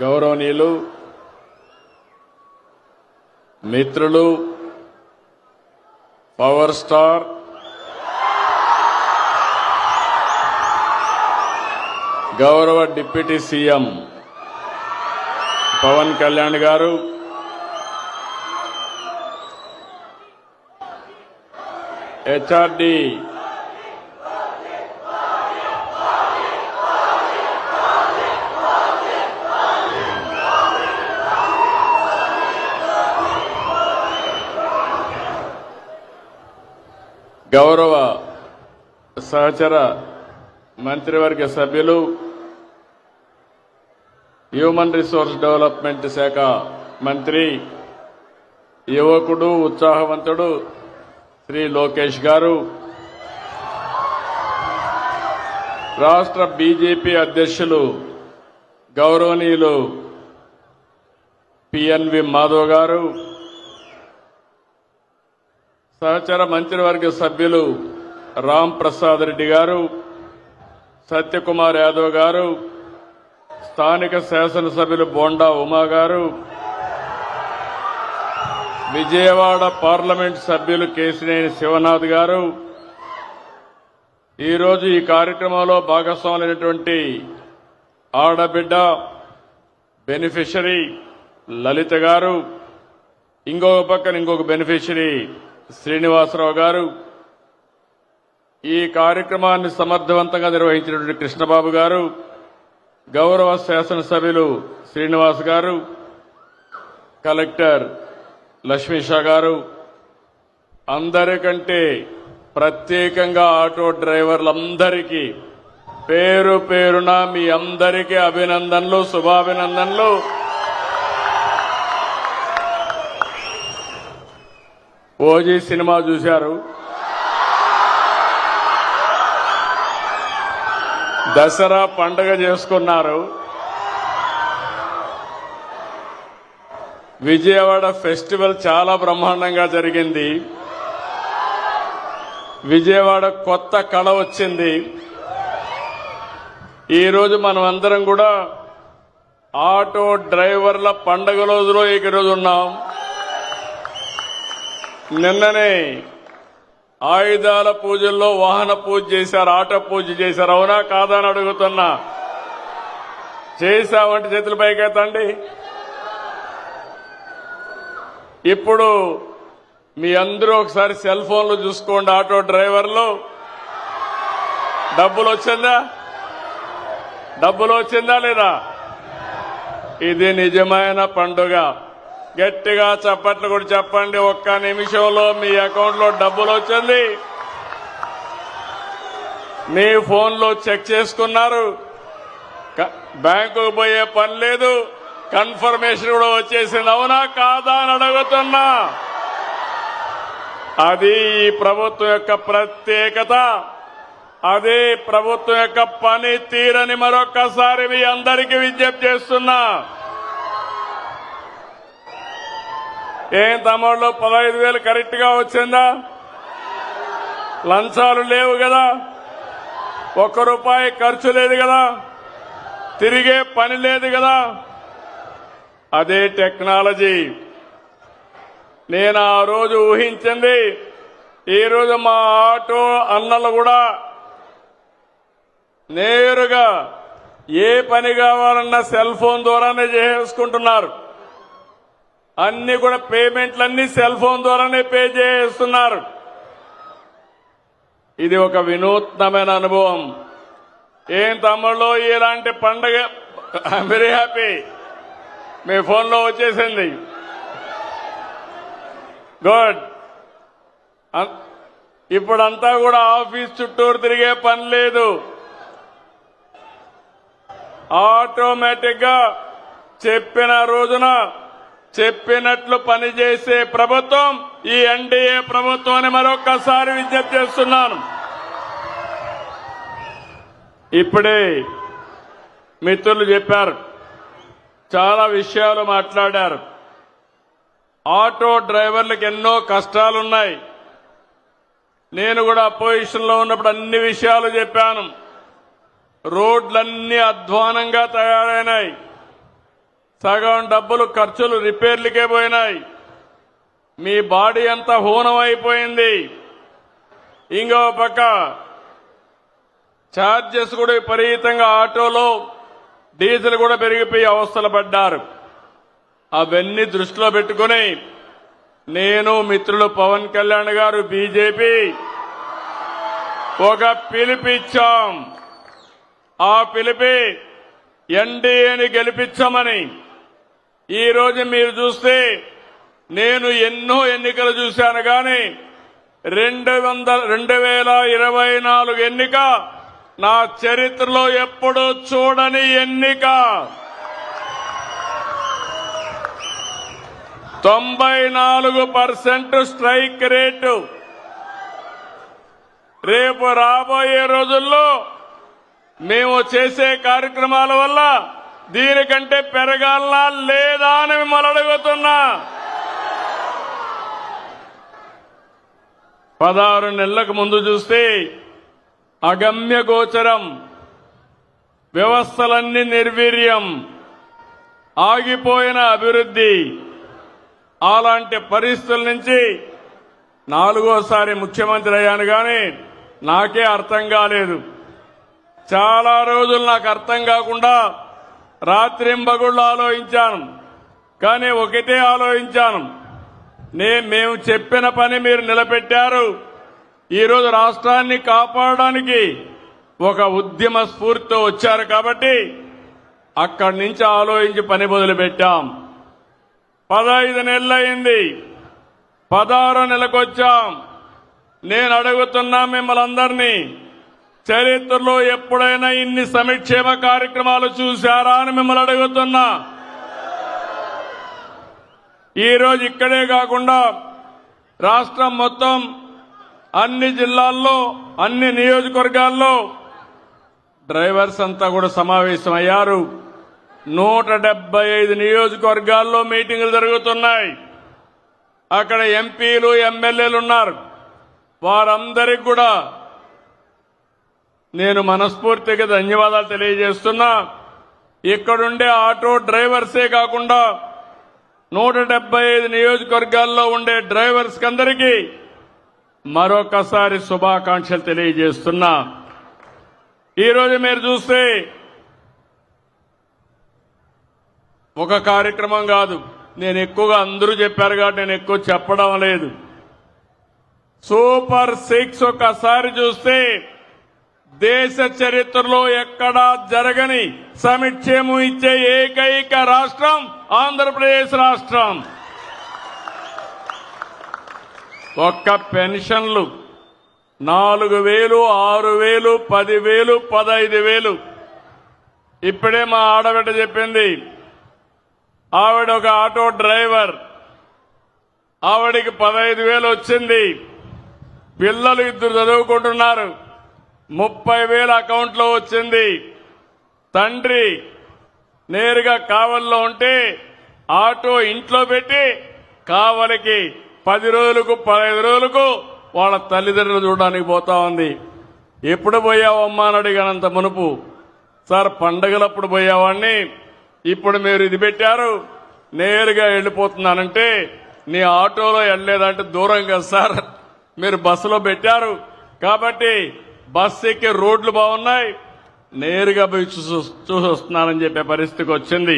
గౌరవనీయులు మిత్రులు power star గౌరవ డిప్యూటీ సీఎం పవన్ కళ్యాణ్ గారు, హెచ్ఆర్డి గౌరవ సహచర మంత్రివర్గ సభ్యులు, హ్యూమన్ రిసోర్స్ డెవలప్మెంట్ శాఖ మంత్రి, యువకుడు, ఉత్సాహవంతుడు శ్రీ లోకేష్ గారు, రాష్ట్ర బీజేపీ అధ్యక్షులు గౌరవనీయులు పిఎన్వి మాధవ్ గారు, సహచర మంత్రివర్గ సభ్యులు రామ్ ప్రసాద్ రెడ్డి గారు, సత్యకుమార్ యాదవ్ గారు, స్థానిక శాసనసభ్యులు బోండా ఉమా గారు, విజయవాడ పార్లమెంట్ సభ్యులు కేశినేని శివనాథ్ గారు, ఈరోజు ఈ కార్యక్రమంలో భాగస్వాములైనటువంటి ఆడబిడ్డ బెనిఫిషరీ లలిత గారు, ఇంకొక పక్కన ఇంకొక బెనిఫిషరీ శ్రీనివాసరావు గారు, ఈ కార్యక్రమాన్ని సమర్థవంతంగా నిర్వహించినటువంటి కృష్ణబాబు గారు, గౌరవ శాసనసభ్యులు శ్రీనివాస్ గారు, కలెక్టర్ లక్ష్మీషా గారు, అందరికంటే ప్రత్యేకంగా ఆటో డ్రైవర్లందరికీ పేరు పేరున మీ అందరికీ అభినందనలు, శుభాభినందనలు. ఓజీ సినిమా చూశారు, దసరా పండుగ చేసుకున్నారు, విజయవాడ ఫెస్టివల్ చాలా బ్రహ్మాండంగా జరిగింది, విజయవాడ కొత్త కళ వచ్చింది. ఈరోజు మనం అందరం కూడా ఆటో డ్రైవర్ల పండుగ రోజులో ఈరోజు ఉన్నాం. నిన్ననే ఆయుధాల పూజల్లో వాహన పూజ చేశారు, ఆటో పూజ చేశారు. అవునా కాదా అని అడుగుతున్నా. చేశామంటే చేతుల పైకెత్తండి. ఇప్పుడు మీ అందరూ ఒకసారి సెల్ ఫోన్లు చూసుకోండి. ఆటో డ్రైవర్లు డబ్బులు వచ్చిందా లేదా? ఇది నిజమైన పండుగ. గట్టిగా చప్పట్లు కూడా చెప్పండి. ఒక్క నిమిషంలో మీ అకౌంట్లో డబ్బులు వచ్చింది, మీ ఫోన్లో చెక్ చేసుకున్నారు, బ్యాంకుకు పోయే పని లేదు, కన్ఫర్మేషన్ కూడా వచ్చేసింది. అవునా కాదా అని అడుగుతున్నా. అది ఈ ప్రభుత్వం యొక్క ప్రత్యేకత, అదే ప్రభుత్వం యొక్క పని తీరని మరొక్కసారి మీ అందరికీ విజ్ఞప్తి చేస్తున్నా. ఏం తమ్ముళ్ళు 15,000 కరెక్ట్ గా వచ్చిందా? లంచాలు లేవు కదా, ₹1 ఖర్చు లేదు కదా, తిరిగే పని లేదు కదా. అదే టెక్నాలజీ. నేను ఆ రోజు ఊహించింది, ఈరోజు మా ఆటో అన్నలు కూడా నేరుగా ఏ పని కావాలన్నా సెల్ ఫోన్ ద్వారానే చేసుకుంటున్నారు. అన్ని కూడా పేమెంట్లన్నీ సెల్ ఫోన్ ద్వారానే పే చేస్తున్నారు. ఇది ఒక వినూత్నమైన అనుభవం. ఏం తమ్ముళ్ళు ఇలాంటి పండగ? I'm very happy. మీ ఫోన్లో వచ్చేసింది. గుడ్. ఇప్పుడంతా కూడా ఆఫీస్ చుట్టూరు తిరిగే పని లేదు. ఆటోమేటిక్ గా చెప్పిన రోజున చెప్పినట్లు పనిచేసే ప్రభుత్వం ఈ ఎన్డీఏ ప్రభుత్వం అని మరొక్కసారి విజ్ఞప్తి చేస్తున్నాను. ఇప్పుడే మిత్రులు చెప్పారు, చాలా విషయాలు మాట్లాడారు. ఆటో డ్రైవర్లకు ఎన్నో కష్టాలున్నాయి. నేను కూడా అపోజిషన్ లో ఉన్నప్పుడు అన్ని విషయాలు చెప్పాను. రోడ్లన్నీ అధ్వానంగా తయారైనాయి. సగం డబ్బులు ఖర్చులు రిపేర్లకే పోయినాయి. మీ బాడీ అంతా హూనం అయిపోయింది. ఇంకో పక్క ఛార్జెస్ కూడా విపరీతంగా ఆటోలో డీజిల్ కూడా పెరిగిపోయి అవస్థలు పడ్డారు. అవన్నీ దృష్టిలో పెట్టుకుని నేను మిత్రులు పవన్ కళ్యాణ్ గారు బీజేపీ ఒక పిలుపిచ్చాం. ఆ పిలిపి ఎన్డీఏని గెలిపించమని. ఈ రోజు మీరు చూస్తే నేను ఎన్నో ఎన్నికలు చూశాను కానీ 2024 ఎన్నిక నా చరిత్రలో ఎప్పుడూ చూడని ఎన్నిక. 94% స్ట్రైక్ రేటు. రేపు రాబోయే రోజుల్లో మేము చేసే కార్యక్రమాల వల్ల దీనికంటే పెరగాలనా లేదా అని మిమ్మల్ని అడుగుతున్నా. 16 నెలలకు ముందు చూస్తే అగమ్య గోచరం, వ్యవస్థలన్నీ నిర్వీర్యం, ఆగిపోయిన అభివృద్ధి. అలాంటి పరిస్థితుల నుంచి 4వ ముఖ్యమంత్రి అయ్యాను కానీ నాకే అర్థం కాలేదు. చాలా రోజులు నాకు అర్థం కాకుండా రాత్రింబగుళ్ళు ఆలోచించాను. కానీ ఒకటే ఆలోచించాను, మేము చెప్పిన పని మీరు నిలబెట్టారు. ఈరోజు రాష్ట్రాన్ని కాపాడడానికి ఒక ఉద్యమ స్ఫూర్తితో వచ్చారు కాబట్టి అక్కడి నుంచి ఆలోచించి పని మొదలుపెట్టాం. 15 నెలలైంది, 16వ నెలకు వచ్చాం. నేను అడుగుతున్నా మిమ్మల్ని అందరినీ, చరిత్రలో ఎప్పుడైనా ఇన్ని సంక్షేమ కార్యక్రమాలు చూశారా అని మిమ్మల్ని అడుగుతున్నా. ఈరోజు ఇక్కడే కాకుండా రాష్ట్రం మొత్తం అన్ని జిల్లాల్లో అన్ని నియోజకవర్గాల్లో డ్రైవర్స్ అంతా కూడా సమావేశమయ్యారు. 175 నియోజకవర్గాల్లో మీటింగులు జరుగుతున్నాయి. అక్కడ ఎంపీలు ఎమ్మెల్యేలు ఉన్నారు. వారందరికీ కూడా నేను మనస్ఫూర్తిగా ధన్యవాదాలు తెలియజేస్తున్నా. ఇక్కడుండే ఆటో డ్రైవర్సే కాకుండా 175 నియోజకవర్గాల్లో ఉండే డ్రైవర్స్ అందరికీ మరొకసారి శుభాకాంక్షలు తెలియజేస్తున్నా. ఈరోజు మీరు చూస్తే ఒక కార్యక్రమం కాదు, నేను ఎక్కువగా అందరూ చెప్పారు కాబట్టి నేను ఎక్కువ చెప్పడం లేదు. సూపర్ 6 ఒకసారి చూస్తే దేశ చరిత్రలో ఎక్కడా జరగని సంక్షేమం ఇచ్చే ఏకైక రాష్ట్రం ఆంధ్రప్రదేశ్ రాష్ట్రం. ఒక్క పెన్షన్లు 4,000, 6,000, 10,000, 15,000. ఇప్పుడే మా ఆడబిడ్డ చెప్పింది, ఆవిడ ఒక ఆటో డ్రైవర్, ఆవిడికి 15,000 వచ్చింది. పిల్లలు 2 చదువుకుంటున్నారు, 30,000 అకౌంట్లో వచ్చింది. తండ్రి నేరుగా కావలిలో ఉంటే ఆటో ఇంట్లో పెట్టి కావలికి 10 రోజులకు 15 రోజులకు వాళ్ళ తల్లిదండ్రులు చూడడానికి పోతా ఉంది. ఎప్పుడు పోయావమ్మా అని అడిగానంత మునుపు, సార్ పండగలప్పుడు పోయేవాడిని, ఇప్పుడు మీరు ఇది పెట్టారు నేరుగా వెళ్ళిపోతున్నానంటే నీ ఆటోలో వెళ్ళలేదంటే దూరం కదా సార్, మీరు బస్సులో పెట్టారు కాబట్టి బస్సు ఎక్కే రోడ్లు బాగున్నాయి, నేరుగా పోయి చూసి వస్తున్నానని చెప్పే పరిస్థితికి వచ్చింది.